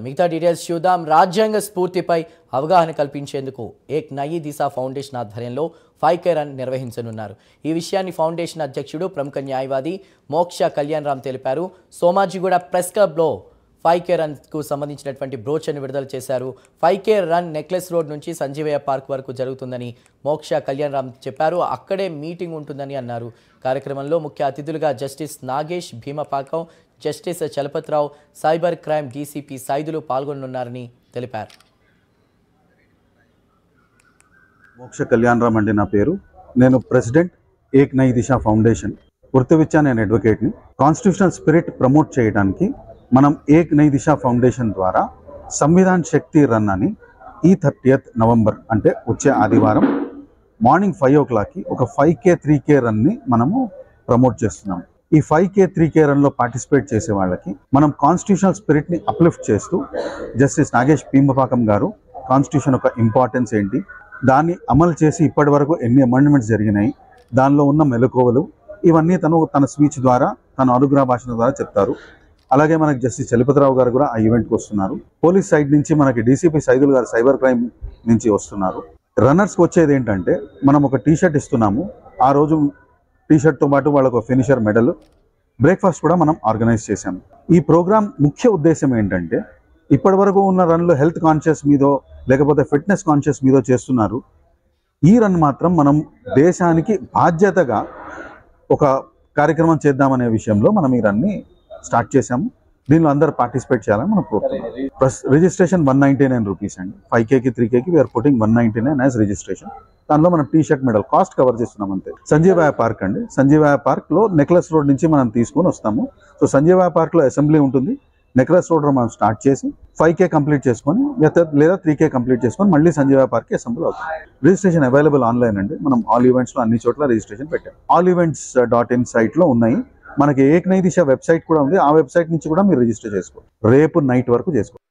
మిగతా డీటెయిల్స్ చూద్దాం. రాజ్యాంగ స్ఫూర్తిపై అవగాహన కల్పించేందుకు ఏక్ నయీ దిశా ఫౌండేషన్ ఆధ్వర్యంలో 5K రన్ నిర్వహించనున్నారు. ఈ విషయాన్ని ఫౌండేషన్ అధ్యక్షుడు ప్రముఖ న్యాయవాది మోక్ష కళ్యాణ్ రామ్ తెలిపారు. సోమాజిగూడ ప్రెస్ క్లబ్లో 5K రన్కు సంబంధించినటువంటి బ్రోచర్ను విడుదల చేశారు. 5K రన్ నెక్లెస్ రోడ్ నుంచి సంజీవయ్య పార్క్ వరకు జరుగుతుందని మోక్ష కళ్యాణ్ రామ్ చెప్పారు. అక్కడే మీటింగ్ ఉంటుందని అన్నారు. కార్యక్రమంలో ముఖ్య అతిథులుగా justice Nagesh Bheemapakam, justice Chalapathirao, cyber crime DCP Saidulu పాల్గొనున్నారని తెలిపారు. మోక్ష కళ్యాణ్ రామ్ అండి నా పేరు. నేను ప్రెసిడెంట్ ఏక్ నయీ దిశా ఫౌండేషన్. వృత్తిరీత్యా నేను అడ్వకేట్ని. కాన్స్టిట్యూషనల్ స్పిరిట్ ప్రమోట్ చేయడానికి మనం ఏక్ నయీ దిశా ఫౌండేషన్ ద్వారా సంవిధాన్ శక్తి రన్ అని ఈ 30th నవంబర్ అంటే వచ్చే ఆదివారం మార్నింగ్ 5 o'clockకి ఒక 5K 3K రన్ని మనము ప్రమోట్ చేస్తున్నాం. ఈ 5K 3K రన్లో పార్టిసిపేట్ చేసే వాళ్ళకి మనం కాన్స్టిట్యూషనల్ స్పిరిట్ని అప్లిఫ్ట్ చేస్తూ జస్టిస్ నాగేష్ భీమపాకం గారు కాన్స్టిట్యూషన్ యొక్క ఇంపార్టెన్స్ ఏంటి, దాన్ని అమలు చేసి ఇప్పటి వరకు ఎన్ని అమెండ్మెంట్స్ జరిగినాయి, దానిలో ఉన్న మెలకువలు ఇవన్నీ తన స్పీచ్ ద్వారా తన అనుగ్రహ భాషణ ద్వారా చెప్తారు. అలాగే మనకి జస్టిస్ చలపతిరావు గారు కూడా ఆ ఈవెంట్కి వస్తున్నారు. పోలీస్ సైడ్ నుంచి మనకి డీసీపీ సైదులు గారు సైబర్ క్రైమ్ నుంచి వస్తున్నారు. రన్నర్స్కి వచ్చేది ఏంటంటే మనం ఒక టీషర్ట్ ఇస్తున్నాము. ఆ రోజు టీషర్ట్తో పాటు వాళ్ళకు ఫినిషర్ మెడల్, బ్రేక్ఫాస్ట్ కూడా మనం ఆర్గనైజ్ చేశాము. ఈ ప్రోగ్రామ్ ముఖ్య ఉద్దేశం ఏంటంటే ఇప్పటి వరకు ఉన్న రన్లో హెల్త్ కాన్షియస్ మీదో లేకపోతే ఫిట్నెస్ కాన్షియస్ మీదో చేస్తున్నారు. ఈ రన్ మాత్రం మనం దేశానికి బాధ్యతగా ఒక కార్యక్రమం చేద్దామనే విషయంలో మనం ఈ రన్ని స్టార్ట్ చేశాము. దీనిలో అందరూ పార్టిసిపేట్ చేయాలని మనం కోరుతున్నాం. రిజిస్ట్రేషన్ 199 రూపీస్ అండి. 5Kకి 3Kకి వీఆర్ పుట్టింగ్ 199 యాజ్ రిజిస్ట్రేషన్. దానిలో మనం టీషర్ట్ మెడల్ కాస్ట్ కవర్ చేస్తున్నాం అంతే. సంజీవయ్య పార్క్ అండి. సంజీవయ్య పార్క్లో నెక్లెస్ రోడ్ నుంచి మనం తీసుకొని వస్తాము. సో సంజీవయ్య పార్క్లో అసెంబ్లీ ఉంటుంది. నెక్లెస్ రోడ్లో మనం స్టార్ట్ చేసి 5K కంప్లీట్ చేసుకొని లేదా 3K కంప్లీట్ చేసుకొని మళ్ళీ సంజీవయ్య పార్క్కి అసెంబ్లీ అవుతుంది. రిజిస్ట్రేషన్ అవైలబుల్ ఆన్లైన్ అండి. మనం ఆల్ ఈవెంట్స్లో అన్ని చోట్ల రిజిస్ట్రేషన్ పెట్టాం. allevents.in సైట్లో ఉన్నాయి. మనకి ఏక్ నయీ దిశా వెబ్సైట్ కూడా ఉంది. ఆ వెబ్సైట్ నుంచి కూడా మీరు రిజిస్టర్ చేసుకోండి. రేపు నైట్ వరకు చేసుకోండి.